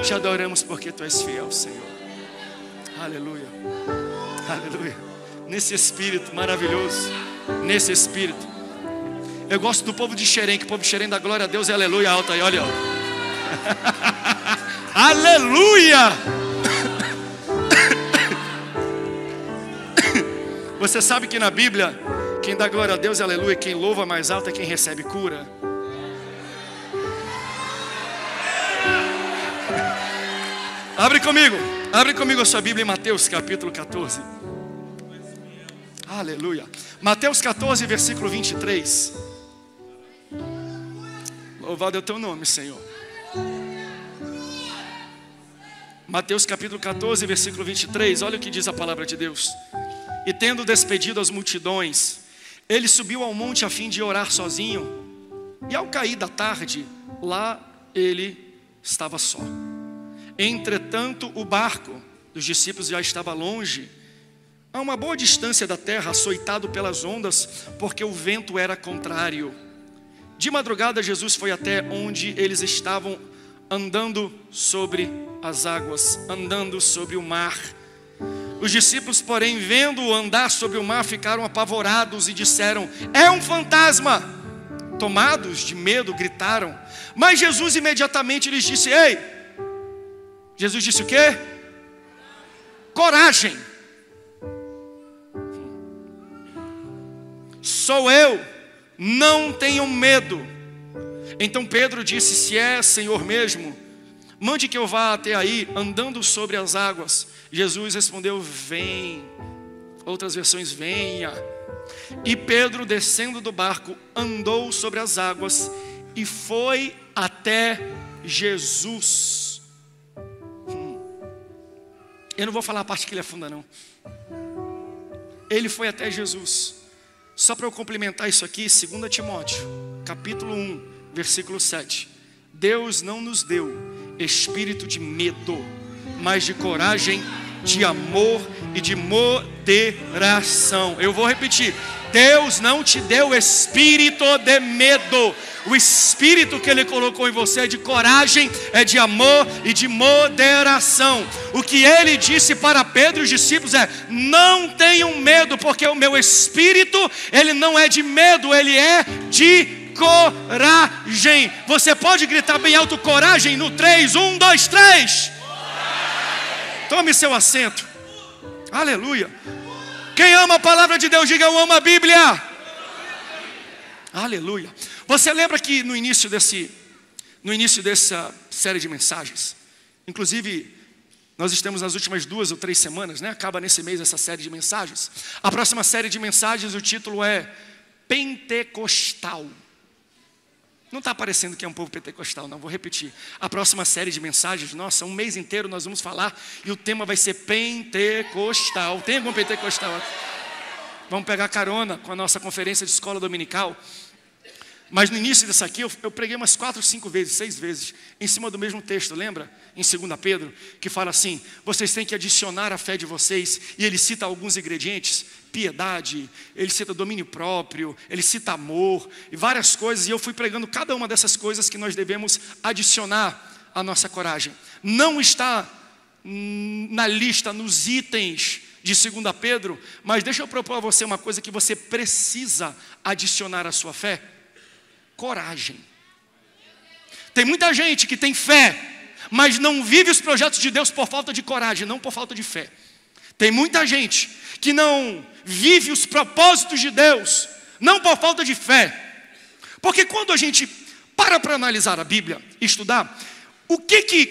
Te adoramos porque Tu és fiel, Senhor. Aleluia. Aleluia. Nesse espírito maravilhoso. Nesse espírito. Eu gosto do povo de Xerém, que o povo de Xerém dá glória a Deus e aleluia alta aí, olha. Aleluia. Você sabe que na Bíblia, quem dá glória a Deus e aleluia, quem louva mais alto é quem recebe cura. Abre comigo a sua Bíblia em Mateus capítulo 14. Aleluia. Mateus 14, versículo 23. Louvado é o Teu nome, Senhor. Mateus capítulo 14, versículo 23. Olha o que diz a palavra de Deus. E tendo despedido as multidões, ele subiu ao monte a fim de orar sozinho. E ao cair da tarde, lá ele estava só. Entretanto, o barco dos discípulos já estava longe, a uma boa distância da terra, açoitado pelas ondas, porque o vento era contrário. De madrugada, Jesus foi até onde eles estavam, andando sobre as águas, andando sobre o mar. Os discípulos, porém, vendo-o andar sobre o mar, ficaram apavorados e disseram: é um fantasma! Tomados de medo, gritaram. Mas Jesus imediatamente lhes disse: ei! Jesus disse o quê? Coragem! Sou eu, não tenham medo. Então Pedro disse: se é Senhor mesmo, mande que eu vá até aí, andando sobre as águas. Jesus respondeu: vem. Outras versões: venha. E Pedro, descendo do barco, andou sobre as águas e foi até Jesus. Eu não vou falar a parte que ele afunda, não. Ele foi até Jesus. Só para eu complementar isso aqui, 2 Timóteo, capítulo 1, versículo 7. Deus não nos deu espírito de medo, mas de coragem, de amor e de moderação. Eu vou repetir. Deus não te deu espírito de medo. O espírito que Ele colocou em você é de coragem, é de amor e de moderação. O que Ele disse para Pedro e os discípulos é: não tenham medo, porque o meu espírito, ele não é de medo, ele é de coragem. Você pode gritar bem alto coragem no 3, 1, 2, 3. Tome seu assento. Aleluia. Quem ama a palavra de Deus, diga: eu amo a Bíblia. Aleluia. Você lembra que no início dessa série de mensagens, inclusive nós estamos nas últimas 2 ou 3 semanas, né? Acaba nesse mês essa série de mensagens. A próxima série de mensagens, o título é Pentecostal. Não está parecendo que é um povo pentecostal, não, vou repetir. A próxima série de mensagens, nossa, um mês inteiro nós vamos falar e o tema vai ser pentecostal. Tem algum pentecostal aqui? Vamos pegar carona com a nossa conferência de escola dominical. Mas no início dessa aqui, eu preguei umas 4, 5 vezes, 6 vezes, em cima do mesmo texto, lembra? Em 2 Pedro, que fala assim: vocês têm que adicionar à fé de vocês, e ele cita alguns ingredientes: piedade, ele cita domínio próprio, ele cita amor, e várias coisas, e eu fui pregando cada uma dessas coisas que nós devemos adicionar à nossa coragem. Não está na lista, nos itens de 2 Pedro, mas deixa eu propor a você uma coisa que você precisa adicionar à sua fé: coragem. Tem muita gente que tem fé, mas não vive os projetos de Deus por falta de coragem, não por falta de fé. Tem muita gente que não vive os propósitos de Deus, não por falta de fé. Porque quando a gente para analisar a Bíblia, estudar,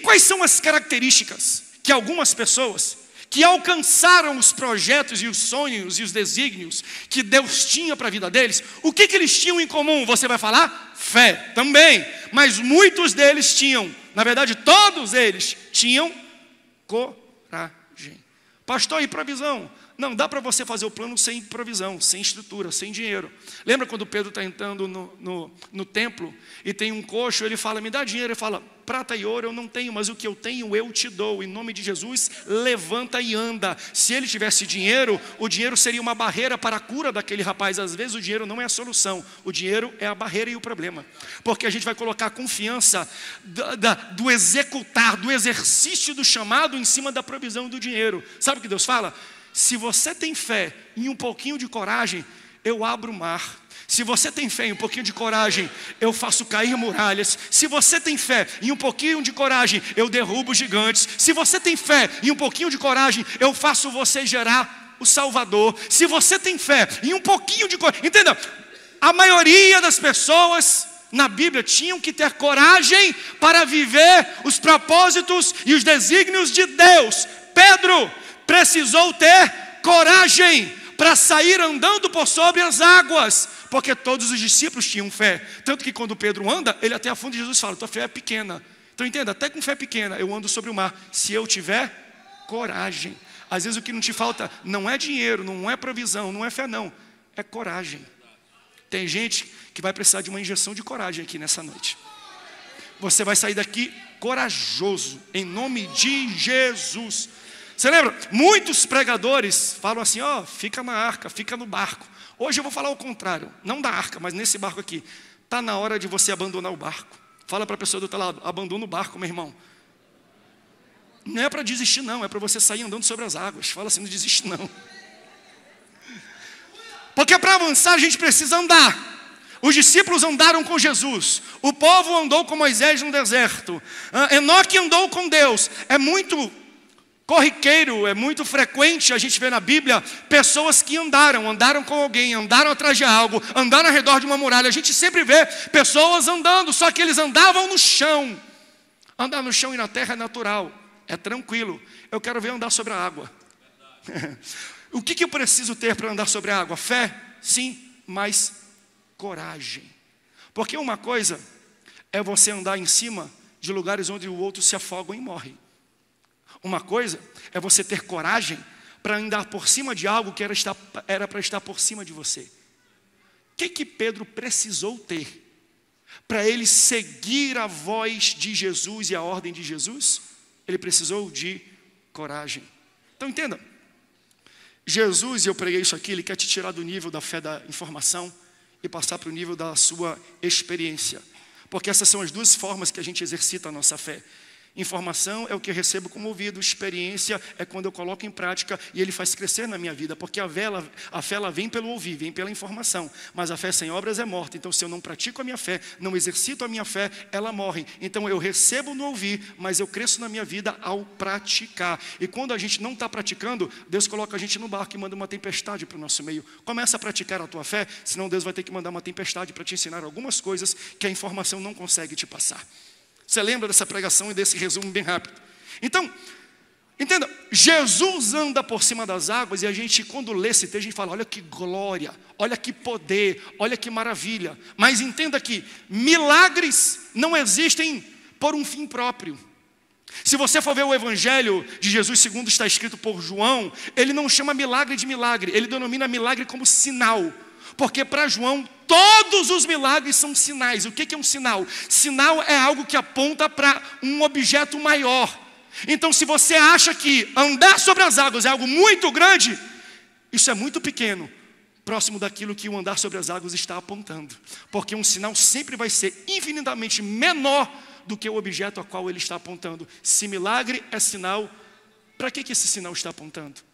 quais são as características que algumas pessoas que alcançaram os projetos e os sonhos e os desígnios que Deus tinha para a vida deles, o que eles tinham em comum? Você vai falar? Fé também, mas muitos deles tinham, na verdade todos eles tinham coragem. Pastor, e para a visão Não, dá para você fazer o plano sem provisão, sem estrutura, sem dinheiro. Lembra quando Pedro está entrando no templo e tem um coxo, ele fala, me dá dinheiro, ele fala, prata e ouro eu não tenho, mas o que eu tenho eu te dou, em nome de Jesus, levanta e anda. Se ele tivesse dinheiro, o dinheiro seria uma barreira para a cura daquele rapaz. Às vezes o dinheiro não é a solução, o dinheiro é a barreira e o problema, porque a gente vai colocar a confiança do executar, do exercício do chamado em cima da provisão do dinheiro. Sabe o que Deus fala? Se você tem fé e um pouquinho de coragem, eu abro o mar. Se você tem fé e um pouquinho de coragem, eu faço cair muralhas. Se você tem fé e um pouquinho de coragem, eu derrubo gigantes. Se você tem fé e um pouquinho de coragem, eu faço você gerar o Salvador. Se você tem fé e um pouquinho de coragem, entenda, a maioria das pessoas na Bíblia tinham que ter coragem para viver os propósitos e os desígnios de Deus. Pedro precisou ter coragem para sair andando por sobre as águas, porque todos os discípulos tinham fé. Tanto que quando Pedro anda, ele até afunda e Jesus fala, tua fé é pequena. Então entenda, até com fé pequena eu ando sobre o mar, se eu tiver coragem. Às vezes o que não te falta não é dinheiro, não é provisão, não é fé não, é coragem. Tem gente que vai precisar de uma injeção de coragem aqui nessa noite. Você vai sair daqui corajoso, em nome de Jesus. Você lembra? Muitos pregadores falam assim, ó, fica na arca, fica no barco. Hoje eu vou falar o contrário, não da arca, mas nesse barco aqui. Está na hora de você abandonar o barco. Fala para a pessoa do outro lado, abandona o barco, meu irmão. Não é para desistir não, é para você sair andando sobre as águas. Fala assim, não desiste não. Porque para avançar a gente precisa andar. Os discípulos andaram com Jesus. O povo andou com Moisés no deserto. Enoque andou com Deus. É muito corriqueiro, é muito frequente a gente ver na Bíblia pessoas que andaram com alguém, andaram atrás de algo, andaram ao redor de uma muralha. A gente sempre vê pessoas andando, só que eles andavam no chão. Andar no chão e na terra é natural, é tranquilo. Eu quero ver andar sobre a água. O que eu preciso ter para andar sobre a água? Fé? Sim, mas coragem. Porque uma coisa é você andar em cima de lugares onde o outro se afoga e morre. Uma coisa é você ter coragem para andar por cima de algo que era para estar por cima de você. O que Pedro precisou ter para ele seguir a voz de Jesus e a ordem de Jesus? Ele precisou de coragem. Então entenda, Jesus, e eu preguei isso aqui, ele quer te tirar do nível da fé da informação e passar para o nível da sua experiência. Porque essas são as duas formas que a gente exercita a nossa fé. Informação é o que eu recebo como ouvido, experiência é quando eu coloco em prática e ele faz crescer na minha vida, porque a fé ela vem pelo ouvir, vem pela informação, mas a fé sem obras é morta. Então se eu não pratico a minha fé, não exercito a minha fé, ela morre. Então eu recebo no ouvir, mas eu cresço na minha vida ao praticar. E quando a gente não está praticando, Deus coloca a gente no barco e manda uma tempestade para o nosso meio. Começa a praticar a tua fé, senão Deus vai ter que mandar uma tempestade para te ensinar algumas coisas que a informação não consegue te passar. Você lembra dessa pregação e desse resumo bem rápido? Então, entenda, Jesus anda por cima das águas e a gente, quando lê esse texto, a gente fala, olha que glória, olha que poder, olha que maravilha. Mas entenda que milagres não existem por um fim próprio. Se você for ver o Evangelho de Jesus segundo está escrito por João, ele não chama milagre de milagre, ele denomina milagre como sinal. Porque para João, todos os milagres são sinais. O que é um sinal? Sinal é algo que aponta para um objeto maior. Então se você acha que andar sobre as águas é algo muito grande, isso é muito pequeno, próximo daquilo que o andar sobre as águas está apontando. Porque um sinal sempre vai ser infinitamente menor do que o objeto a qual ele está apontando. Se milagre é sinal, para que esse sinal está apontando?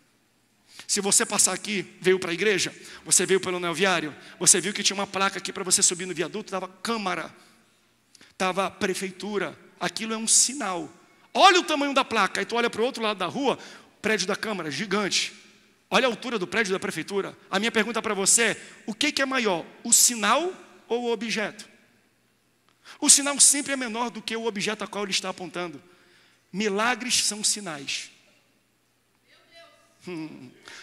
Se você passar aqui, veio para a igreja, você veio pelo anel viário, você viu que tinha uma placa aqui para você subir no viaduto, estava Câmara, estava Prefeitura, aquilo é um sinal. Olha o tamanho da placa, aí tu olha para o outro lado da rua, prédio da Câmara, gigante. Olha a altura do prédio da Prefeitura. A minha pergunta para você é, o que é maior, o sinal ou o objeto? O sinal sempre é menor do que o objeto a qual ele está apontando. Milagres são sinais.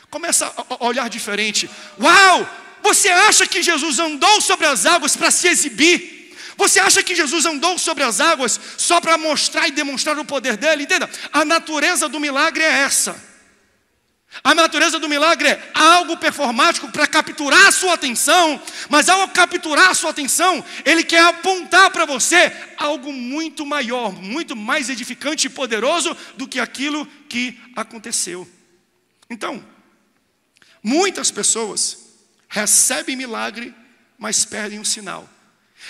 Começa a olhar diferente. Uau! Você acha que Jesus andou sobre as águas para se exibir? Você acha que Jesus andou sobre as águas só para mostrar e demonstrar o poder dele? Entenda, a natureza do milagre é essa. A natureza do milagre é algo performático para capturar a sua atenção, mas ao capturar a sua atenção, ele quer apontar para você algo muito maior, muito mais edificante e poderoso do que aquilo que aconteceu. Então, muitas pessoas recebem milagre, mas perdem o sinal.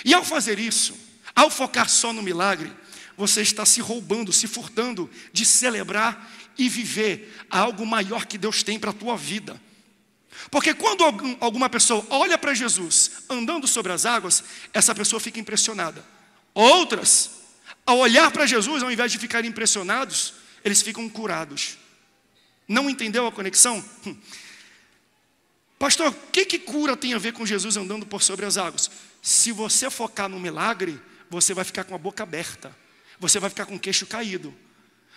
E ao fazer isso, ao focar só no milagre, você está se roubando, se furtando de celebrar e viver algo maior que Deus tem para a tua vida. Porque quando alguma pessoa olha para Jesus andando sobre as águas, essa pessoa fica impressionada. Outras, ao olhar para Jesus, ao invés de ficarem impressionados, eles ficam curados. Não entendeu a conexão? Pastor, o que cura tem a ver com Jesus andando por sobre as águas? Se você focar no milagre, você vai ficar com a boca aberta. Você vai ficar com o queixo caído.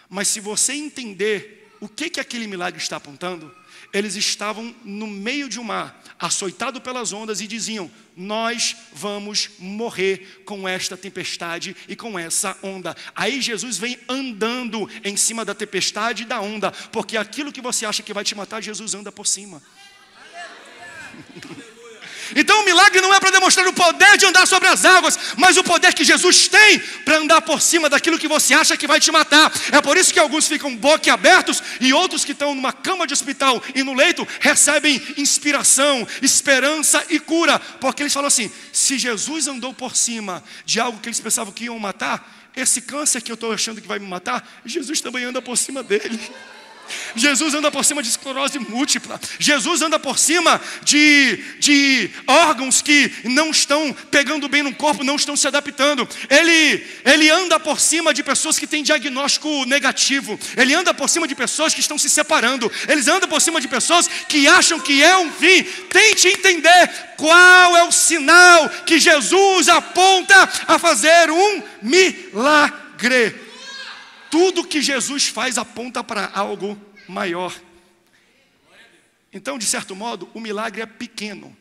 Mas se você entender o que aquele milagre está apontando, eles estavam no meio de um mar, açoitado pelas ondas, e diziam: nós vamos morrer com esta tempestade e com essa onda. Aí Jesus vem andando em cima da tempestade e da onda, porque aquilo que você acha que vai te matar, Jesus anda por cima. Então o milagre não é para demonstrar o poder de andar sobre as águas, mas o poder que Jesus tem para andar por cima daquilo que você acha que vai te matar. É por isso que alguns ficam boquiabertos e outros que estão numa cama de hospital e no leito recebem inspiração, esperança e cura, porque eles falam assim: se Jesus andou por cima de algo que eles pensavam que iam matar, esse câncer que eu estou achando que vai me matar, Jesus também anda por cima dele. Jesus anda por cima de esclerose múltipla. Jesus anda por cima de órgãos que não estão pegando bem no corpo, não estão se adaptando. Ele anda por cima de pessoas que têm diagnóstico negativo. Ele anda por cima de pessoas que estão se separando. Ele anda por cima de pessoas que acham que é um fim. Tente entender qual é o sinal que Jesus aponta a fazer um milagre. Tudo que Jesus faz aponta para algo maior. Então, de certo modo, o milagre é pequeno,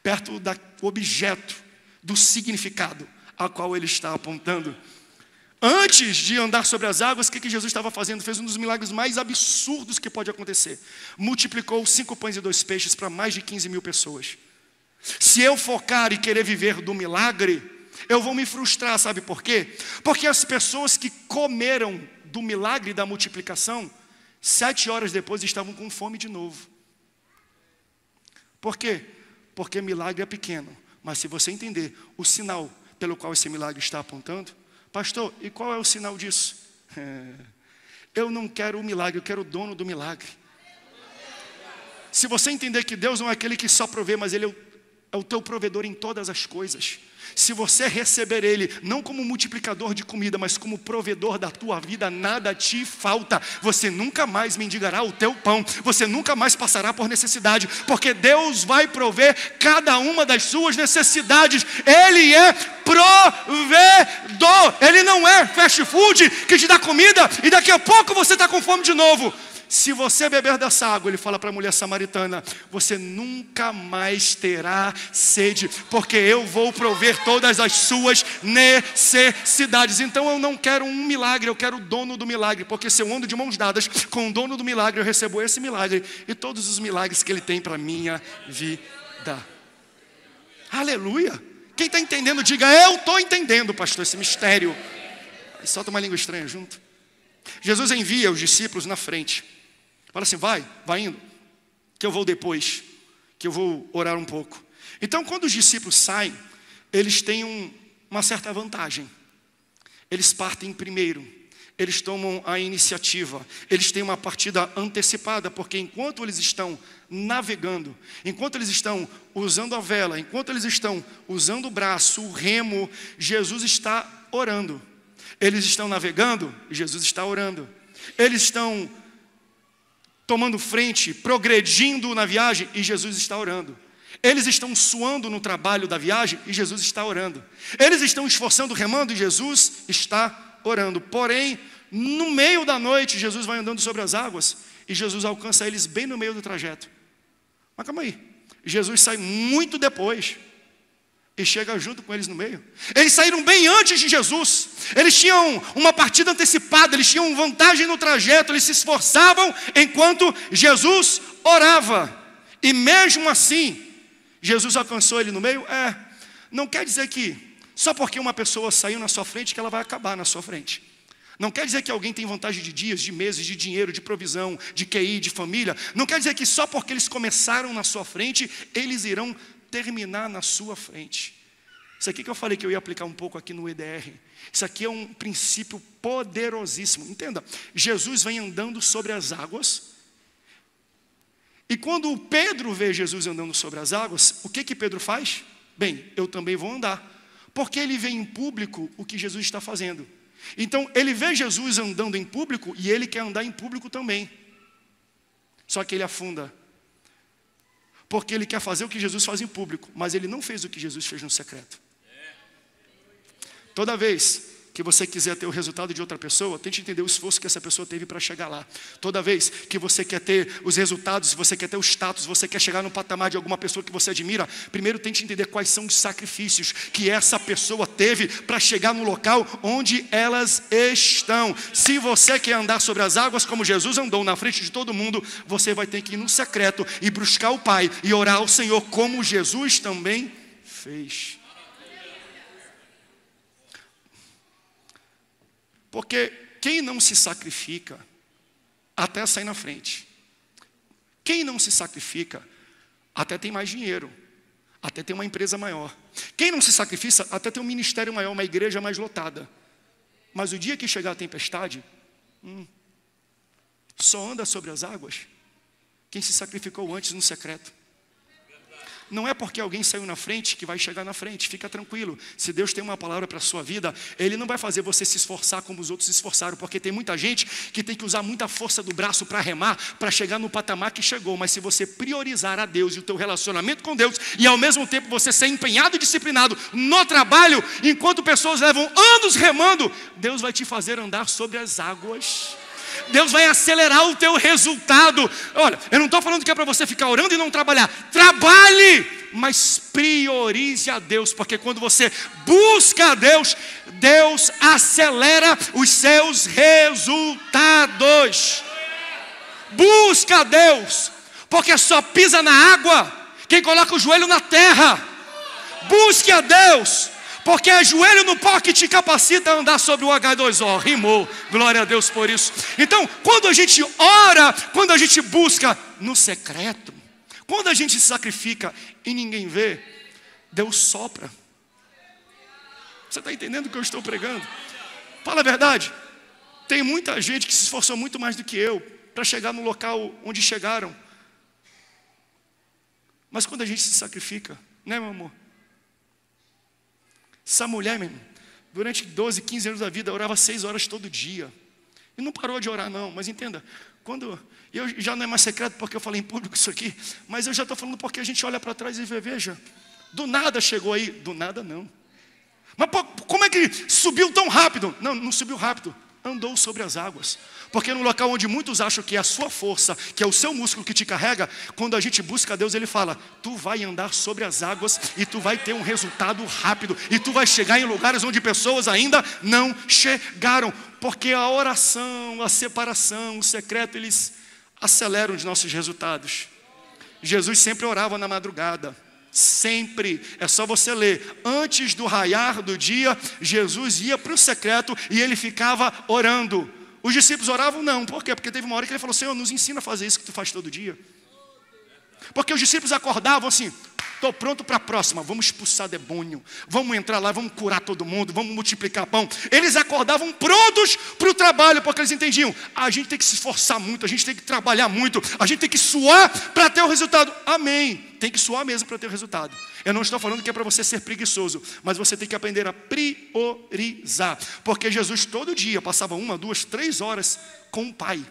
perto do objeto, do significado a qual ele está apontando. Antes de andar sobre as águas, o que Jesus estava fazendo? Fez um dos milagres mais absurdos que pode acontecer. Multiplicou 5 pães e 2 peixes para mais de 15 mil pessoas. Se eu focar e querer viver do milagre, eu vou me frustrar, sabe por quê? Porque as pessoas que comeram do milagre da multiplicação, 7 horas depois estavam com fome de novo. Por quê? Porque milagre é pequeno, mas se você entender o sinal pelo qual esse milagre está apontando, pastor, e qual é o sinal disso? Eu não quero o milagre, eu quero o dono do milagre. Se você entender que Deus não é aquele que só provê, mas Ele é o teu provedor em todas as coisas. Se você receber Ele, não como multiplicador de comida, mas como provedor da tua vida, nada te falta. Você nunca mais mendigará o teu pão. Você nunca mais passará por necessidade, porque Deus vai prover cada uma das suas necessidades. Ele é provedor. Ele não é fast food que te dá comida e daqui a pouco você está com fome de novo. Se você beber dessa água, ele fala para a mulher samaritana, você nunca mais terá sede, porque eu vou prover todas as suas necessidades. Então eu não quero um milagre, eu quero o dono do milagre, porque se eu ando de mãos dadas com o dono do milagre, eu recebo esse milagre e todos os milagres que ele tem para a minha vida. Aleluia! Quem está entendendo, diga: eu estou entendendo, pastor, esse mistério. Solta uma língua estranha junto. Jesus envia os discípulos na frente. Fala assim: vai indo, que eu vou depois, que eu vou orar um pouco. Então, quando os discípulos saem, eles têm uma certa vantagem. Eles partem primeiro, eles tomam a iniciativa, eles têm uma partida antecipada, porque enquanto eles estão navegando, enquanto eles estão usando a vela, enquanto eles estão usando o braço, o remo, Jesus está orando. Eles estão navegando, Jesus está orando. Eles estão tomando frente, progredindo na viagem, e Jesus está orando. Eles estão suando no trabalho da viagem, e Jesus está orando. Eles estão esforçando, remando, e Jesus está orando. Porém, no meio da noite, Jesus vai andando sobre as águas, e Jesus alcança eles bem no meio do trajeto. Mas calma aí, Jesus sai muito depois e chega junto com eles no meio. Eles saíram bem antes de Jesus. Eles tinham uma partida antecipada, eles tinham vantagem no trajeto, eles se esforçavam enquanto Jesus orava. E mesmo assim, Jesus alcançou ele no meio? Não quer dizer que só porque uma pessoa saiu na sua frente que ela vai acabar na sua frente. Não quer dizer que alguém tem vantagem de dias, de meses, de dinheiro, de provisão, de QI, de família. Não quer dizer que só porque eles começaram na sua frente, eles irão terminar na sua frente. Isso aqui que eu falei que eu ia aplicar um pouco aqui no EDR. Isso aqui é um princípio poderosíssimo. Entenda, Jesus vem andando sobre as águas. E quando Pedro vê Jesus andando sobre as águas, o que Pedro faz? Bem, eu também vou andar. Porque ele vê em público o que Jesus está fazendo. Então, ele vê Jesus andando em público e ele quer andar em público também. Só que ele afunda. Porque ele quer fazer o que Jesus faz em público, mas ele não fez o que Jesus fez no secreto. Toda vez que você quiser ter o resultado de outra pessoa, tente entender o esforço que essa pessoa teve para chegar lá. Toda vez que você quer ter os resultados, você quer ter o status, você quer chegar no patamar de alguma pessoa que você admira, primeiro tente entender quais são os sacrifícios que essa pessoa teve para chegar no local onde elas estão. Se você quer andar sobre as águas como Jesus andou na frente de todo mundo, você vai ter que ir no secreto e buscar o Pai e orar ao Senhor como Jesus também fez. Porque quem não se sacrifica até sai na frente. Quem não se sacrifica até tem mais dinheiro, até tem uma empresa maior. Quem não se sacrifica até tem um ministério maior, uma igreja mais lotada. Mas o dia que chegar a tempestade, só anda sobre as águas quem se sacrificou antes no secreto. Não é porque alguém saiu na frente que vai chegar na frente, fica tranquilo. Se Deus tem uma palavra para a sua vida, Ele não vai fazer você se esforçar como os outros se esforçaram, porque tem muita gente que tem que usar muita força do braço para remar, para chegar no patamar que chegou. Mas se você priorizar a Deus e o teu relacionamento com Deus, e ao mesmo tempo você ser empenhado e disciplinado no trabalho, enquanto pessoas levam anos remando, Deus vai te fazer andar sobre as águas. Deus vai acelerar o teu resultado. Olha, eu não estou falando que é para você ficar orando e não trabalhar. Trabalhe, mas priorize a Deus. Porque quando você busca a Deus, Deus acelera os seus resultados. Busca a Deus, porque só pisa na água quem coloca o joelho na terra. Busque a Deus, porque é joelho no pó que te capacita a andar sobre o H2O. Rimou, glória a Deus por isso. Então, quando a gente ora, quando a gente busca no secreto, quando a gente se sacrifica e ninguém vê, Deus sopra. Você está entendendo o que eu estou pregando? Fala a verdade. Tem muita gente que se esforçou muito mais do que eu para chegar no local onde chegaram. Mas quando a gente se sacrifica, né, meu amor? Essa mulher, meu irmão, durante 12, 15 anos da vida, orava 6 horas todo dia. E não parou de orar, não. Mas entenda, quando eu já não é mais secreto porque eu falei em público isso aqui, mas eu já estou falando porque a gente olha para trás e vê, veja, do nada chegou aí. Do nada não. Mas como é que subiu tão rápido? Não, não subiu rápido. Andou sobre as águas. Porque no local onde muitos acham que é a sua força, que é o seu músculo que te carrega, quando a gente busca a Deus, Ele fala, tu vai andar sobre as águas e tu vai ter um resultado rápido. E tu vai chegar em lugares onde pessoas ainda não chegaram. Porque a oração, a separação, o secreto, eles aceleram os nossos resultados. Jesus sempre orava na madrugada. Sempre, é só você ler. Antes do raiar do dia, Jesus ia para o secreto e ele ficava orando. Os discípulos oravam? Não, por quê? Porque teve uma hora que ele falou, Senhor, nos ensina a fazer isso que tu faz todo dia. Porque os discípulos acordavam assim, estou pronto para a próxima, vamos expulsar demônio, vamos entrar lá, vamos curar todo mundo, vamos multiplicar pão. Eles acordavam prontos para o trabalho, porque eles entendiam, a gente tem que se esforçar muito, a gente tem que trabalhar muito, a gente tem que suar para ter o resultado. Amém, tem que suar mesmo para ter o resultado. Eu não estou falando que é para você ser preguiçoso, mas você tem que aprender a priorizar. Porque Jesus todo dia passava 1, 2, 3 horas com o Pai.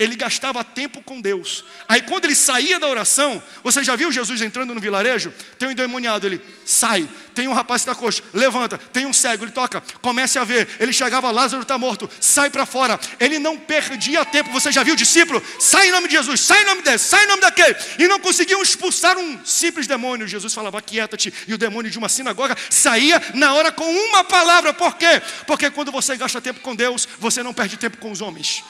ele gastava tempo com Deus. Aí quando ele saía da oração, você já viu Jesus entrando no vilarejo? Tem um endemoniado, ele sai. Tem um rapaz que está coxo, levanta. Tem um cego, ele toca, comece a ver. Ele chegava, Lázaro está morto, sai para fora. Ele não perdia tempo. Você já viu o discípulo? Sai em nome de Jesus, sai em nome desse, sai em nome daquele. E não conseguiam expulsar um simples demônio. Jesus falava, aquieta-te. E o demônio de uma sinagoga saía na hora com uma palavra. Por quê? Porque quando você gasta tempo com Deus, você não perde tempo com os homens.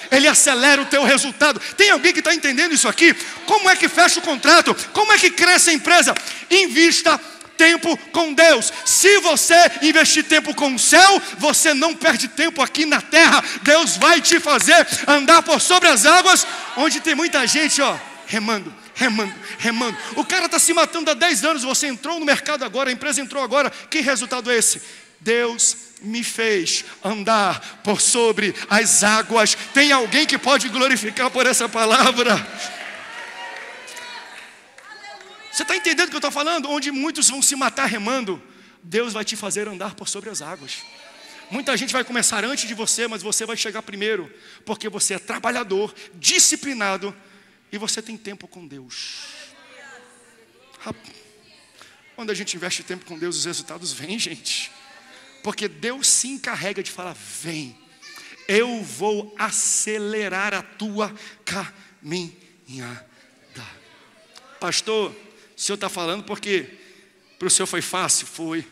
Ele acelera o teu resultado. Tem alguém que está entendendo isso aqui? Como é que fecha o contrato? Como é que cresce a empresa? Invista tempo com Deus. Se você investir tempo com o céu, você não perde tempo aqui na terra. Deus vai te fazer andar por sobre as águas, onde tem muita gente, remando. O cara está se matando há 10 anos, você entrou no mercado agora, a empresa entrou agora. Que resultado é esse? Deus me fez andar por sobre as águas. Tem alguém que pode glorificar por essa palavra? Você está entendendo o que eu estou falando? Onde muitos vão se matar remando, Deus vai te fazer andar por sobre as águas. Muita gente vai começar antes de você, mas você vai chegar primeiro, porque você é trabalhador, disciplinado, e você tem tempo com Deus. Quando a gente investe tempo com Deus, os resultados vêm, gente. Porque Deus se encarrega de falar, vem, eu vou acelerar a tua caminhada. Pastor, o senhor está falando porque para o senhor foi fácil? Foi,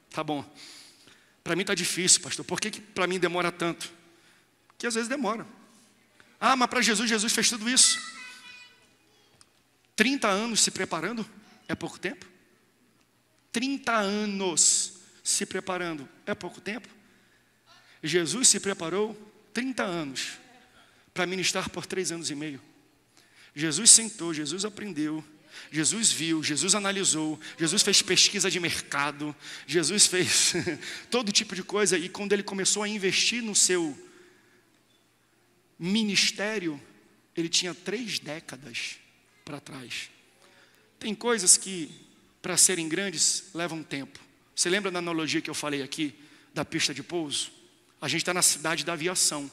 tá bom. Para mim está difícil, pastor. Por que para mim demora tanto? Porque às vezes demora. Mas para Jesus fez tudo isso. 30 anos se preparando é pouco tempo? 30 anos se preparando é pouco tempo? Jesus se preparou 30 anos para ministrar por 3 anos e meio. Jesus sentou, Jesus aprendeu, Jesus viu, Jesus analisou, Jesus fez pesquisa de mercado, Jesus fez todo tipo de coisa. E quando ele começou a investir no seu ministério, ele tinha 3 décadas para trás. Tem coisas que, para serem grandes, levam tempo. Você lembra da analogia que eu falei aqui, da pista de pouso? A gente está na cidade da aviação.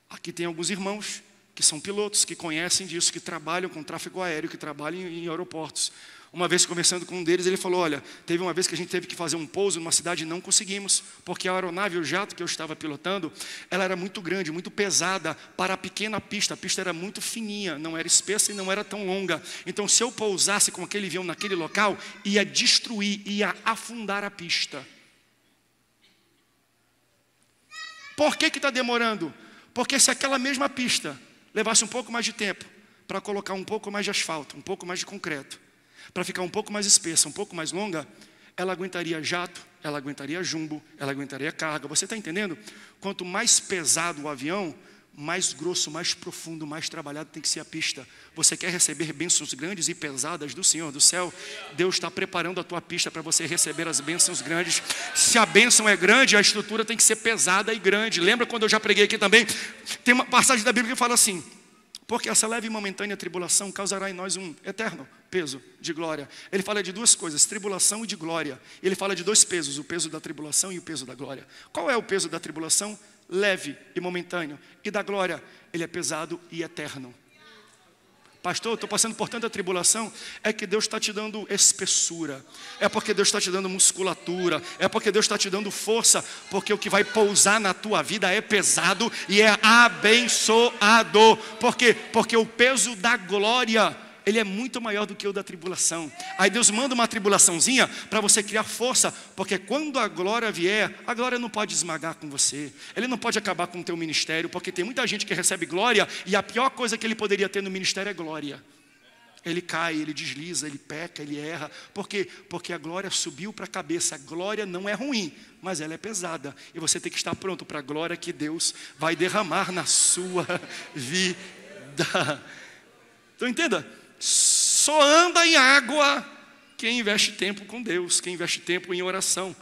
Aqui tem alguns irmãos que são pilotos, que conhecem disso, que trabalham com tráfego aéreo, que trabalham em aeroportos. Uma vez conversando com um deles, ele falou, olha, teve uma vez que a gente teve que fazer um pouso numa cidade e não conseguimos, porque a aeronave, o jato que eu estava pilotando, ela era muito grande, muito pesada para a pequena pista. A pista era muito fininha, não era espessa e não era tão longa. Então, se eu pousasse com aquele avião naquele local, ia destruir, ia afundar a pista. Por que está demorando? Porque se aquela mesma pista levasse um pouco mais de tempo para colocar um pouco mais de asfalto, um pouco mais de concreto, para ficar um pouco mais espessa, um pouco mais longa, ela aguentaria jato, ela aguentaria jumbo, ela aguentaria carga. Você está entendendo? Quanto mais pesado o avião, mais grosso, mais profundo, mais trabalhado tem que ser a pista. Você quer receber bênçãos grandes e pesadas do Senhor do céu? Deus está preparando a tua pista para você receber as bênçãos grandes. Se a bênção é grande, a estrutura tem que ser pesada e grande. Lembra quando eu já preguei aqui também? Tem uma passagem da Bíblia que fala assim, porque essa leve e momentânea tribulação causará em nós um eterno peso de glória. Ele fala de 2 coisas, tribulação e de glória. Ele fala de 2 pesos, o peso da tribulação e o peso da glória. Qual é o peso da tribulação? Leve e momentâneo. E da glória, ele é pesado e eterno. Pastor, eu estou passando por tanta tribulação. É que Deus está te dando espessura, é porque Deus está te dando musculatura, é porque Deus está te dando força, porque o que vai pousar na tua vida é pesado e é abençoado. Por quê? Porque o peso da glória, ele é muito maior do que o da tribulação. Aí Deus manda uma tribulaçãozinha para você criar força, porque quando a glória vier, a glória não pode esmagar com você, ele não pode acabar com o teu ministério, porque tem muita gente que recebe glória e a pior coisa que ele poderia ter no ministério é glória. Ele cai, ele desliza, ele peca, ele erra. Por quê? Porque a glória subiu para a cabeça. A glória não é ruim, mas ela é pesada. E você tem que estar pronto para a glória que Deus vai derramar na sua vida. Então entenda, só anda em água quem investe tempo com Deus, quem investe tempo em oração.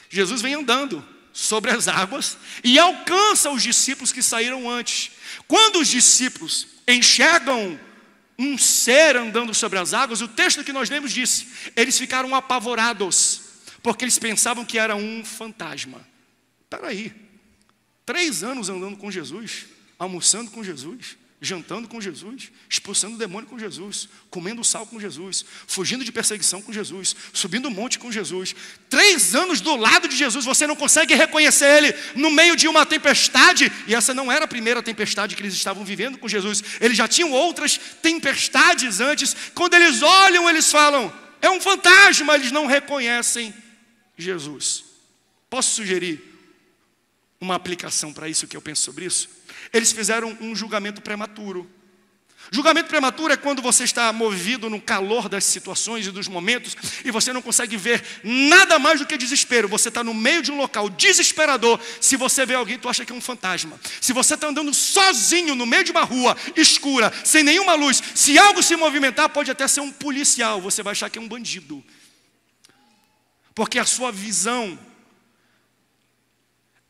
Jesus vem andando sobre as águas e alcança os discípulos que saíram antes. Quando os discípulos enxergam um ser andando sobre as águas, o texto que nós lemos disse, eles ficaram apavorados, porque eles pensavam que era um fantasma. Espera aí, 3 anos andando com Jesus, almoçando com Jesus, jantando com Jesus, expulsando o demônio com Jesus, comendo sal com Jesus, fugindo de perseguição com Jesus, subindo o monte com Jesus. 3 anos do lado de Jesus, você não consegue reconhecer Ele no meio de uma tempestade. E essa não era a primeira tempestade que eles estavam vivendo com Jesus. Eles já tinham outras tempestades antes. Quando eles olham, eles falam, é um fantasma, eles não reconhecem Jesus. Posso sugerir uma aplicação para isso, que eu penso sobre isso? Eles fizeram um julgamento prematuro. Julgamento prematuro é quando você está movido no calor das situações e dos momentos e você não consegue ver nada mais do que desespero. Você está no meio de um local desesperador. Se você vê alguém, tu acha que é um fantasma. Se você está andando sozinho no meio de uma rua escura, sem nenhuma luz, se algo se movimentar, pode até ser um policial. Você vai achar que é um bandido. Porque a sua visão,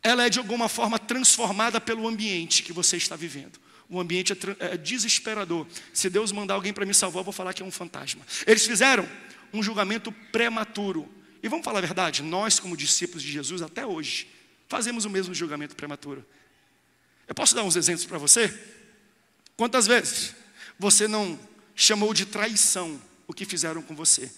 ela é de alguma forma transformada pelo ambiente que você está vivendo. O ambiente é desesperador. Se Deus mandar alguém para me salvar, eu vou falar que é um fantasma. Eles fizeram um julgamento prematuro. E vamos falar a verdade, nós como discípulos de Jesus, até hoje, fazemos o mesmo julgamento prematuro. Eu posso dar uns exemplos para você? Quantas vezes você não chamou de traição o que fizeram com você?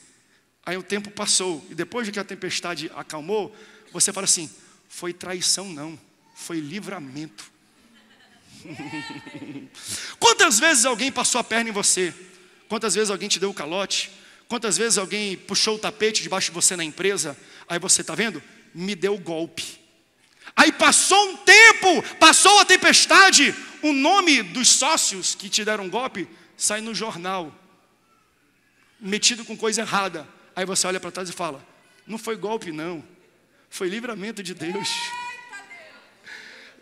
Aí o tempo passou, e depois de que a tempestade acalmou, você fala assim, foi traição não, foi livramento. Quantas vezes alguém passou a perna em você? Quantas vezes alguém te deu o calote? Quantas vezes alguém puxou o tapete debaixo de você na empresa? Aí você está vendo? Me deu o golpe. Aí passou um tempo, passou a tempestade, o nome dos sócios que te deram um golpe sai no jornal, metido com coisa errada. Aí você olha para trás e fala, não foi golpe não, foi livramento de Deus.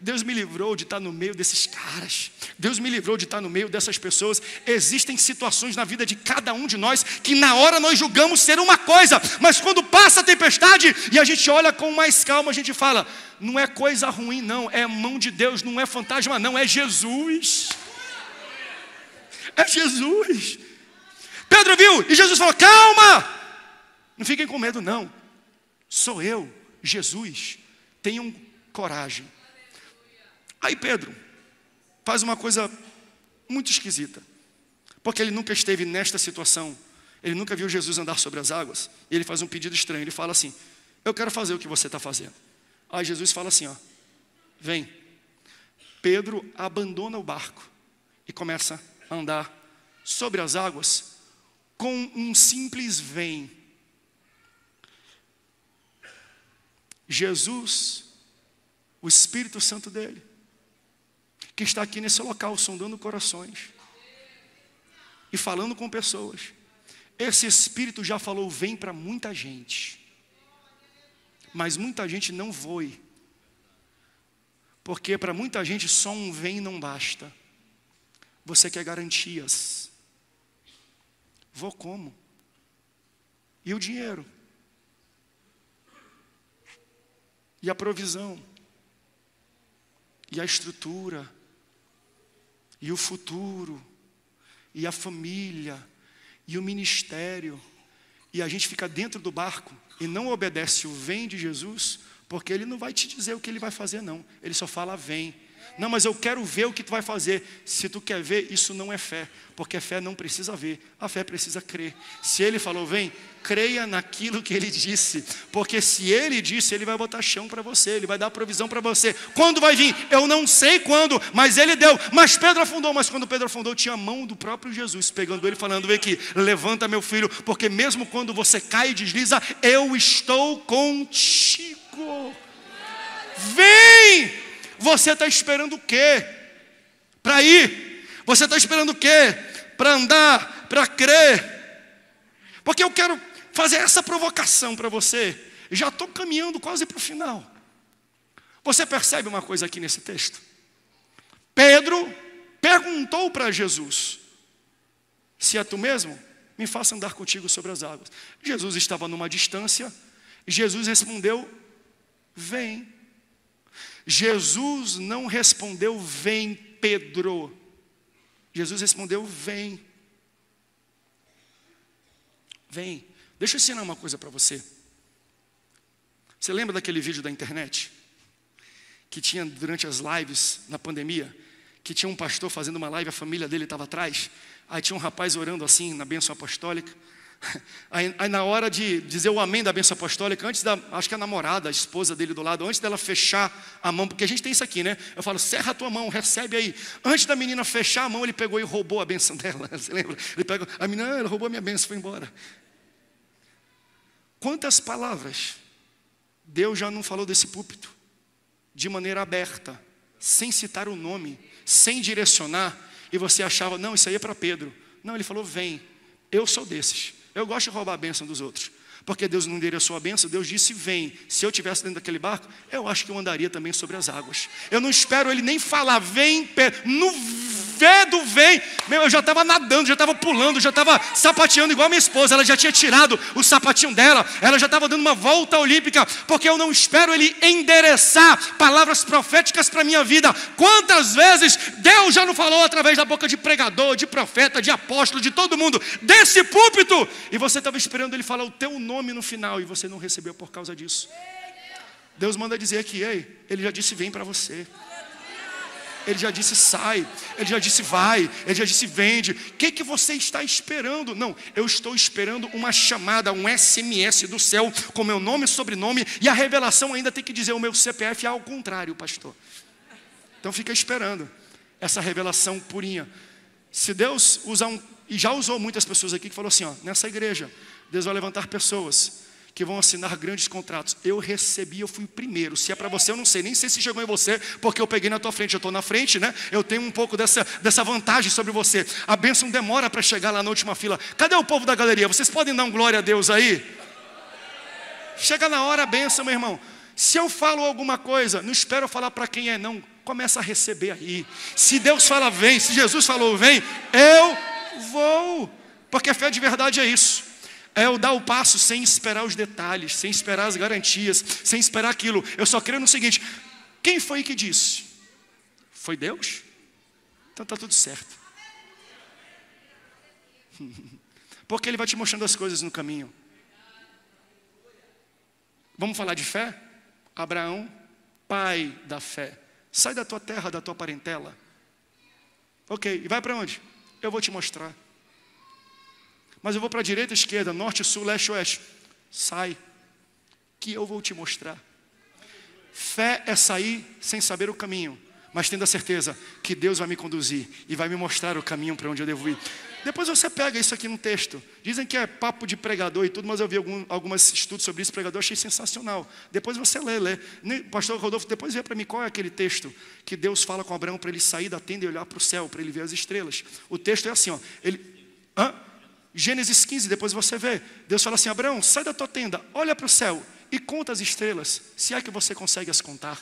Deus me livrou de estar no meio desses caras. Deus me livrou de estar no meio dessas pessoas. Existem situações na vida de cada um de nós que na hora nós julgamos ser uma coisa, mas quando passa a tempestade e a gente olha com mais calma, a gente fala, não é coisa ruim não, é mão de Deus, não é fantasma não, é Jesus. É Jesus. Pedro viu e Jesus falou, calma, não fiquem com medo não, sou eu, Jesus, tenham coragem. Aí Pedro faz uma coisa muito esquisita, porque ele nunca esteve nesta situação, ele nunca viu Jesus andar sobre as águas, e ele faz um pedido estranho, ele fala assim, eu quero fazer o que você está fazendo. Aí Jesus fala assim, ó, vem. Pedro abandona o barco e começa a andar sobre as águas com um simples vem. Jesus, o Espírito Santo dele, que está aqui nesse local, sondando corações e falando com pessoas. Esse Espírito já falou, vem para muita gente, mas muita gente não foi, porque para muita gente só um vem não basta. Você quer garantias. Vou como? E o dinheiro? E a provisão? E a estrutura? E o futuro, e a família, e o ministério, e a gente fica dentro do barco e não obedece o vem de Jesus, porque ele não vai te dizer o que ele vai fazer não, ele só fala vem. Não, mas eu quero ver o que tu vai fazer. Se tu quer ver, isso não é fé, porque a fé não precisa ver, a fé precisa crer. Se ele falou vem, creia naquilo que ele disse, porque se ele disse, ele vai botar chão para você, ele vai dar provisão para você. Quando vai vir? Eu não sei quando, mas ele deu. Mas Pedro afundou, mas quando Pedro afundou, tinha a mão do próprio Jesus pegando ele, falando, vem aqui, levanta meu filho, porque mesmo quando você cai e desliza, eu estou contigo. Vem! Você está esperando o quê? Para ir? Você está esperando o quê? Para andar? Para crer? Porque eu quero fazer essa provocação para você. Já estou caminhando quase para o final. Você percebe uma coisa aqui nesse texto? Pedro perguntou para Jesus, se é tu mesmo, me faça andar contigo sobre as águas. Jesus estava numa distância, Jesus respondeu, vem. Jesus não respondeu, vem Pedro. Jesus respondeu, vem. Vem. Deixa eu ensinar uma coisa para você. Você lembra daquele vídeo da internet? Que tinha durante as lives na pandemia? que tinha um pastor fazendo uma live, a família dele estava atrás. Aí tinha um rapaz orando assim na bênção apostólica. Aí na hora de dizer o amém da bênção apostólica, antes acho que a namorada, a esposa dele do lado, antes dela fechar a mão, porque a gente tem isso aqui, né? Eu falo, cerra a tua mão, recebe aí. Antes da menina fechar a mão, ele pegou e roubou a bênção dela. Você lembra? Ele pegou, a menina, ela roubou a minha bênção, foi embora. Quantas palavras Deus já não falou desse púlpito? De maneira aberta, sem citar o nome, sem direcionar, e você achava, não, isso aí é para Pedro. Não, ele falou, vem, eu sou desses. Eu gosto de roubar a bênção dos outros. Porque Deus não endereçou a bênção, Deus disse, vem. Se eu estivesse dentro daquele barco, eu acho que eu andaria também sobre as águas. Eu não espero ele nem falar, vem, no vedo vem. Meu, eu já estava nadando, já estava pulando, já estava sapateando igual a minha esposa. Ela já tinha tirado o sapatinho dela, ela já estava dando uma volta olímpica, porque eu não espero ele endereçar palavras proféticas para a minha vida. Quantas vezes Deus já não falou através da boca de pregador, de profeta, de apóstolo, de todo mundo, desse púlpito, e você estava esperando ele falar o teu nome no final, e você não recebeu por causa disso. Deus manda dizer aqui, ei, ele já disse vem para você. Ele já disse sai, ele já disse vai, ele já disse vende. O que você está esperando? Não, eu estou esperando uma chamada, um SMS do céu com meu nome e sobrenome, e a revelação ainda tem que dizer o meu CPF ao contrário, pastor. Então fica esperando essa revelação purinha. Se Deus usar e já usou muitas pessoas aqui que falou assim, ó, nessa igreja Deus vai levantar pessoas que vão assinar grandes contratos. Eu recebi, eu fui o primeiro. Se é para você, eu não sei, nem sei se chegou em você, porque eu peguei na tua frente, eu estou na frente, né? Eu tenho um pouco dessa vantagem sobre você. A bênção demora para chegar lá na última fila. Cadê o povo da galeria? Vocês podem dar um glória a Deus aí? Chega na hora a bênção, meu irmão. Se eu falo alguma coisa, não espero falar para quem é, não. Começa a receber aí. Se Deus fala vem, se Jesus falou vem, eu vou. Porque fé de verdade é isso. É eu dar o passo sem esperar os detalhes, sem esperar as garantias, sem esperar aquilo. Eu só creio no seguinte, quem foi que disse? Foi Deus? Então está tudo certo. Porque Ele vai te mostrando as coisas no caminho. Vamos falar de fé? Abraão, pai da fé. Sai da tua terra, da tua parentela. Ok, e vai para onde? Eu vou te mostrar. Mas eu vou para a direita, esquerda, norte, sul, leste, oeste. Sai, que eu vou te mostrar. Fé é sair sem saber o caminho, mas tendo a certeza que Deus vai me conduzir e vai me mostrar o caminho para onde eu devo ir. Depois você pega isso aqui no texto. Dizem que é papo de pregador e tudo, mas eu vi alguns estudos sobre isso, pregador, achei sensacional. Depois você lê. Pastor Rodolfo, depois vê para mim qual é aquele texto que Deus fala com Abraão para ele sair da tenda e olhar para o céu, para ele ver as estrelas. O texto é assim, ó. Gênesis 15, depois você vê. Deus fala assim, Abraão, sai da tua tenda, olha para o céu e conta as estrelas, se é que você consegue as contar.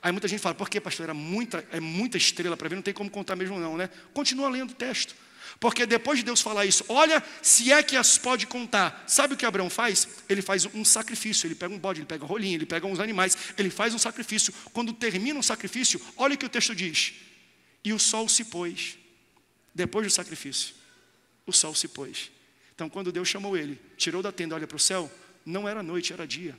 Aí muita gente fala, por que, pastor? É muita estrela para ver, não tem como contar mesmo não, né? Continua lendo o texto. Porque depois de Deus falar isso, olha, se é que as pode contar. Sabe o que Abraão faz? Ele faz um sacrifício, ele pega um bode, ele pega um rolinho, ele pega uns animais, ele faz um sacrifício. Quando termina um sacrifício, olha o que o texto diz. E o sol se pôs, depois do sacrifício. O sol se pôs. Então quando Deus chamou ele, tirou da tenda, olha para o céu, não era noite, era dia.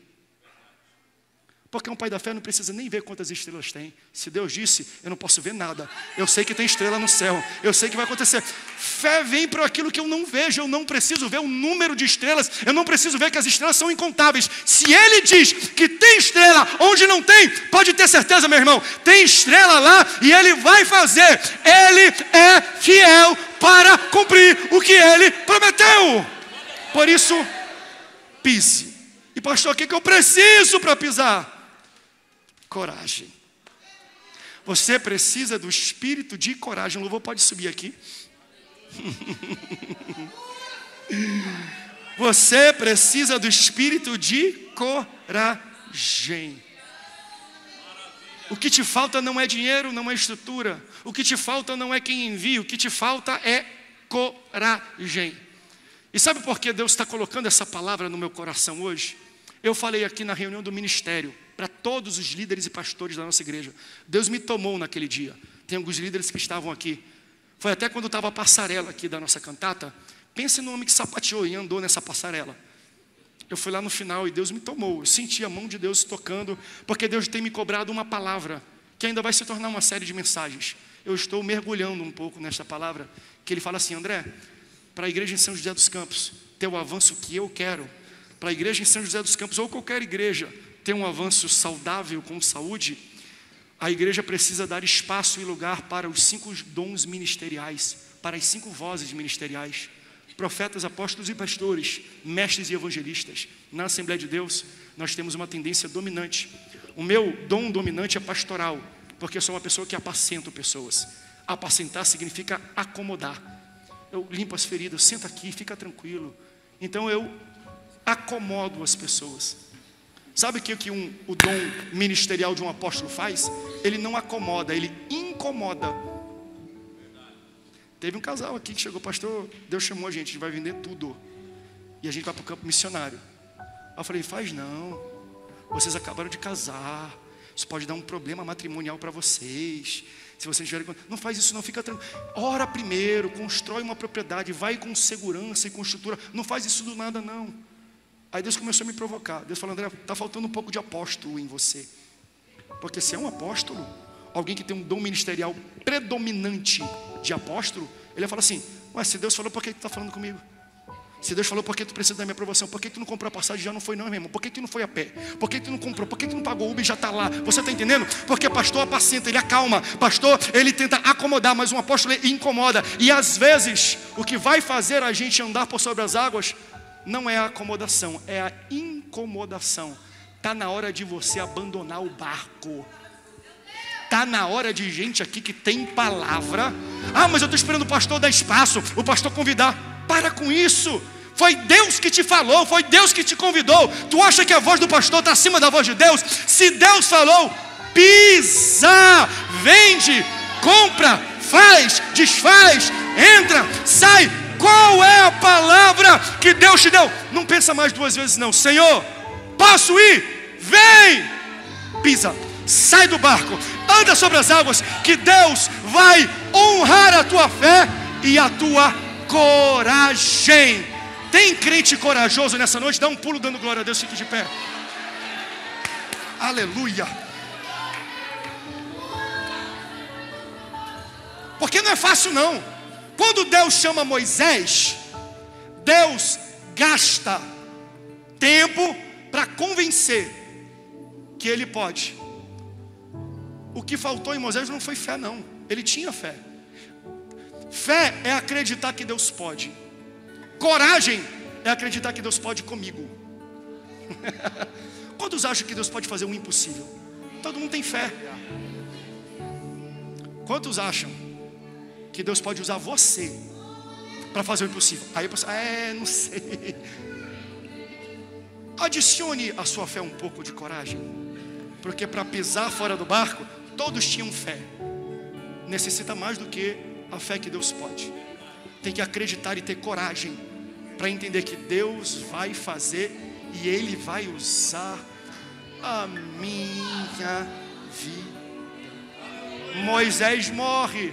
Porque um pai da fé não precisa nem ver quantas estrelas tem. Se Deus disse, eu não posso ver nada. Eu sei que tem estrela no céu. Eu sei que vai acontecer. Fé vem para aquilo que eu não vejo. Eu não preciso ver o número de estrelas. Eu não preciso ver que as estrelas são incontáveis. Se Ele diz que tem estrela onde não tem, pode ter certeza, meu irmão. Tem estrela lá e Ele vai fazer. Ele é fiel para cumprir o que Ele prometeu. Por isso, pise. E pastor, o que eu preciso para pisar? Coragem. Você precisa do espírito de coragem. O louvor pode subir aqui. Você precisa do espírito de coragem. O que te falta não é dinheiro, não é estrutura. O que te falta não é quem envia. O que te falta é coragem. E sabe por que Deus está colocando essa palavra no meu coração hoje? Eu falei aqui na reunião do ministério para todos os líderes e pastores da nossa igreja. Deus me tomou naquele dia. Tem alguns líderes que estavam aqui. Foi até quando estava a passarela aqui da nossa cantata. Pense no homem que sapateou e andou nessa passarela. Eu fui lá no final e Deus me tomou. Eu senti a mão de Deus tocando, porque Deus tem me cobrado uma palavra que ainda vai se tornar uma série de mensagens. eu estou mergulhando um pouco nesta palavra, que ele fala assim: André, para a igreja em São José dos Campos ter o avanço que eu quero, para a igreja em São José dos Campos, ou qualquer igreja, ter um avanço saudável, com saúde, a igreja precisa dar espaço e lugar para os 5 dons ministeriais, para as 5 vozes ministeriais: profetas, apóstolos e pastores, mestres e evangelistas. Na Assembleia de Deus, nós temos uma tendência dominante. O meu dom dominante é pastoral, porque eu sou uma pessoa que apacento pessoas. Apacentar significa acomodar. Eu limpo as feridas, senta aqui, fica tranquilo. Então eu acomodo as pessoas. Sabe o que o dom ministerial de um apóstolo faz? Ele não acomoda, ele incomoda. Teve um casal aqui que chegou: pastor, Deus chamou a gente vai vender tudo e a gente vai para o campo missionário. Aí eu falei: faz não, vocês acabaram de casar, isso pode dar um problema matrimonial para vocês. Se vocês tiverem, não faz isso não, fica tranquilo. Ora primeiro, constrói uma propriedade, vai com segurança e com estrutura, não faz isso do nada não. Aí Deus começou a me provocar. Deus falou: André, está faltando um pouco de apóstolo em você. Porque se é um apóstolo, alguém que tem um dom ministerial predominante de apóstolo, ele vai falar assim: ué, se Deus falou, por que tu está falando comigo? Se Deus falou, por que tu precisa da minha aprovação? Por que tu não comprou a passagem? Já não foi não, meu irmão. Por que tu não foi a pé? Por que tu não comprou? Por que tu não pagou o Uber e já está lá? Você está entendendo? Porque pastor apacenta, ele acalma. Pastor, ele tenta acomodar, mas um apóstolo ele incomoda. E às vezes, o que vai fazer a gente andar por sobre as águas não é a acomodação, é a incomodação. Está na hora de você abandonar o barco. Está na hora de gente aqui que tem palavra. Ah, mas eu estou esperando o pastor dar espaço, o pastor convidar. Para com isso. Foi Deus que te falou, foi Deus que te convidou. Tu acha que a voz do pastor está acima da voz de Deus? Se Deus falou, pisa, vende, compra, faz, desfaz, entra, sai. Qual é a palavra que Deus te deu? Não pensa mais 2 vezes não. Senhor, posso ir? Vem, pisa, sai do barco, anda sobre as águas, que Deus vai honrar a tua fé e a tua coragem. Tem crente corajoso nessa noite? Dá um pulo dando glória a Deus, fique de pé. Aleluia. Porque não é fácil não. Quando Deus chama Moisés, Deus gasta tempo para convencer que ele pode. O que faltou em Moisés não foi fé não, ele tinha fé. Fé é acreditar que Deus pode. Coragem é acreditar que Deus pode comigo. Quantos acham que Deus pode fazer o impossível? Todo mundo tem fé. Quantos acham que Deus pode usar você para fazer o impossível? Aí eu penso, não sei. Adicione à sua fé um pouco de coragem. Porque para pisar fora do barco, todos tinham fé. Necessita mais do que a fé que Deus pode. Tem que acreditar e ter coragem para entender que Deus vai fazer e Ele vai usar a minha vida. Moisés morre.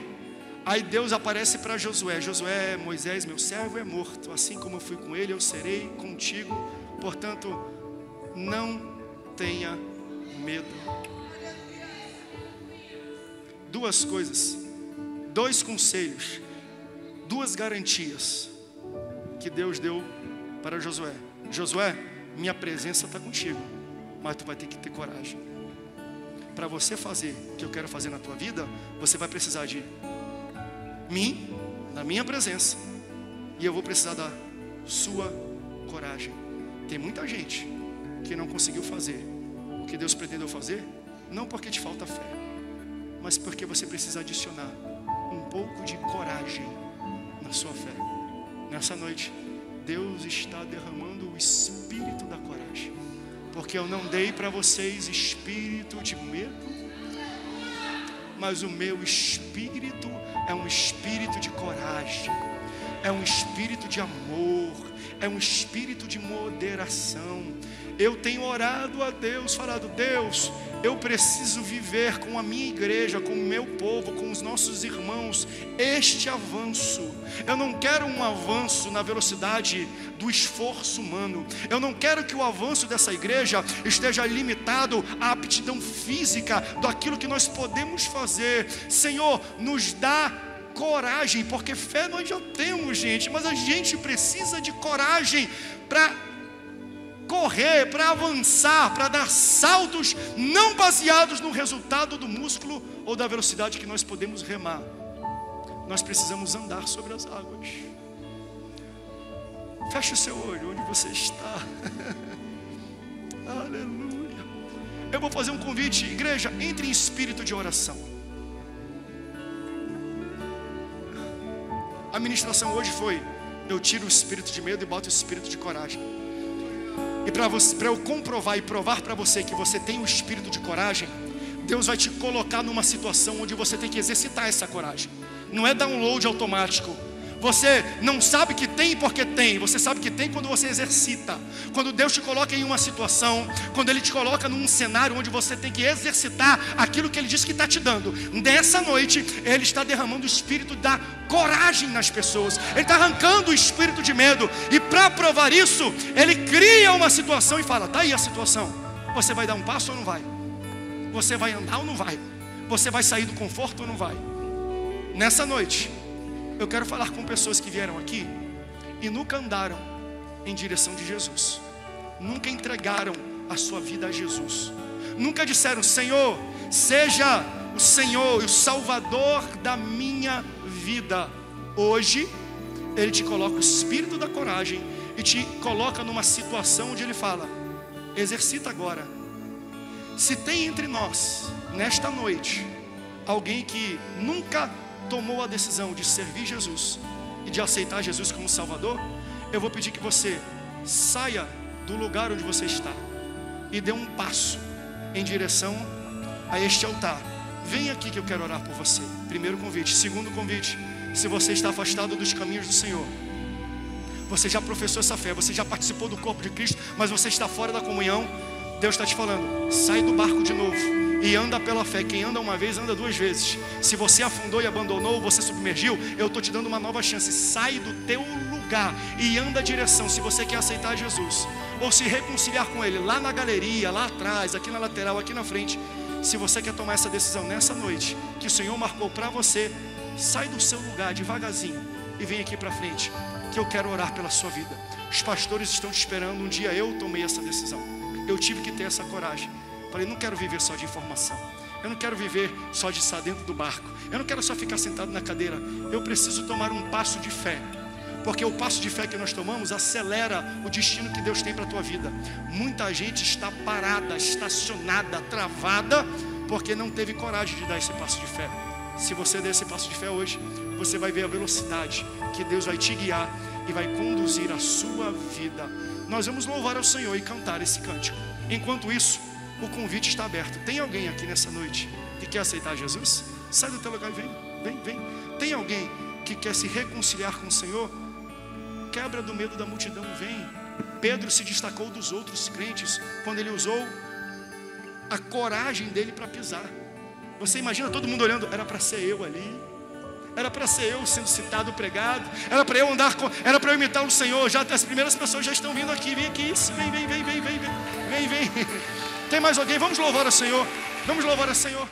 Aí Deus aparece para Josué. Josué, Moisés, meu servo é morto. Assim como eu fui com ele, eu serei contigo. Portanto, não tenha medo. 2 coisas, 2 conselhos, 2 garantias que Deus deu para Josué. Josué, minha presença está contigo, mas tu vai ter que ter coragem. Para você fazer o que eu quero fazer na tua vida, você vai precisar de mim, da minha presença, e eu vou precisar da sua coragem. Tem muita gente que não conseguiu fazer o que Deus pretendeu fazer, não porque te falta fé, mas porque você precisa adicionar um pouco de coragem na sua fé. Nessa noite, Deus está derramando o espírito da coragem, porque eu não dei para vocês espírito de medo, mas o meu espírito é um espírito de coragem, é um espírito de amor, é um espírito de moderação. Eu tenho orado a Deus, falado: Deus, eu preciso viver com a minha igreja, com o meu povo, com os nossos irmãos, este avanço. Eu não quero um avanço na velocidade do esforço humano. Eu não quero que o avanço dessa igreja esteja limitado à aptidão física, daquilo que nós podemos fazer. Senhor, nos dá coragem, porque fé nós já temos, gente, mas a gente precisa de coragem para correr, para avançar, para dar saltos não baseados no resultado do músculo ou da velocidade que nós podemos remar. Nós precisamos andar sobre as águas. Feche o seu olho onde você está. Aleluia. Eu vou fazer um convite, igreja, entre em espírito de oração. A ministração hoje foi: eu tiro o espírito de medo e boto o espírito de coragem. E para eu comprovar e provar para você que você tem o espírito de coragem, Deus vai te colocar numa situação onde você tem que exercitar essa coragem. Não é download automático. Você não sabe que tem porque tem. Você sabe que tem quando você exercita. Quando Deus te coloca em uma situação, quando Ele te coloca num cenário onde você tem que exercitar aquilo que Ele disse que está te dando. Nessa noite, Ele está derramando o espírito da coragem nas pessoas. Ele está arrancando o espírito de medo. E para provar isso, Ele cria uma situação e fala: tá aí a situação. Você vai dar um passo ou não vai? Você vai andar ou não vai? Você vai sair do conforto ou não vai? Nessa noite, eu quero falar com pessoas que vieram aqui e nunca andaram em direção de Jesus, nunca entregaram a sua vida a Jesus, nunca disseram: Senhor, seja o Senhor e o Salvador da minha vida. Hoje, Ele te coloca o espírito da coragem e te coloca numa situação onde Ele fala: exercita agora. Se tem entre nós, nesta noite, alguém que nunca tomou a decisão de servir Jesus e de aceitar Jesus como Salvador, eu vou pedir que você saia do lugar onde você está e dê um passo em direção a este altar. Vem aqui que eu quero orar por você. Primeiro convite. Segundo convite: se você está afastado dos caminhos do Senhor, você já professou essa fé, você já participou do corpo de Cristo, mas você está fora da comunhão, Deus está te falando: sai do barco de novo e anda pela fé. Quem anda uma vez, anda duas vezes. Se você afundou e abandonou, você submergiu, eu estou te dando uma nova chance. Sai do teu lugar e anda a direção. Se você quer aceitar Jesus ou se reconciliar com Ele, lá na galeria, lá atrás, aqui na lateral, aqui na frente, se você quer tomar essa decisão nessa noite que o Senhor marcou para você, sai do seu lugar devagarzinho e vem aqui para frente, que eu quero orar pela sua vida. Os pastores estão te esperando. Um dia eu tomei essa decisão, eu tive que ter essa coragem. Falei: não quero viver só de informação, eu não quero viver só de estar dentro do barco, eu não quero só ficar sentado na cadeira. Eu preciso tomar um passo de fé, porque o passo de fé que nós tomamos acelera o destino que Deus tem para a tua vida. Muita gente está parada, estacionada, travada, porque não teve coragem de dar esse passo de fé. Se você der esse passo de fé hoje, você vai ver a velocidade que Deus vai te guiar e vai conduzir a sua vida. Nós vamos louvar ao Senhor e cantar esse cântico. Enquanto isso, o convite está aberto. Tem alguém aqui nessa noite que quer aceitar Jesus? Sai do teu lugar e vem. Tem alguém que quer se reconciliar com o Senhor? Quebra do medo da multidão, vem. Pedro se destacou dos outros crentes quando ele usou a coragem dele para pisar. Você imagina todo mundo olhando: era para ser eu ali, era para ser eu sendo citado, pregado, era para eu andar com, era para eu imitar o Senhor. Já as primeiras pessoas já estão vindo aqui. Vem aqui, vem. Tem mais alguém? Vamos louvar ao Senhor. Vamos louvar ao Senhor.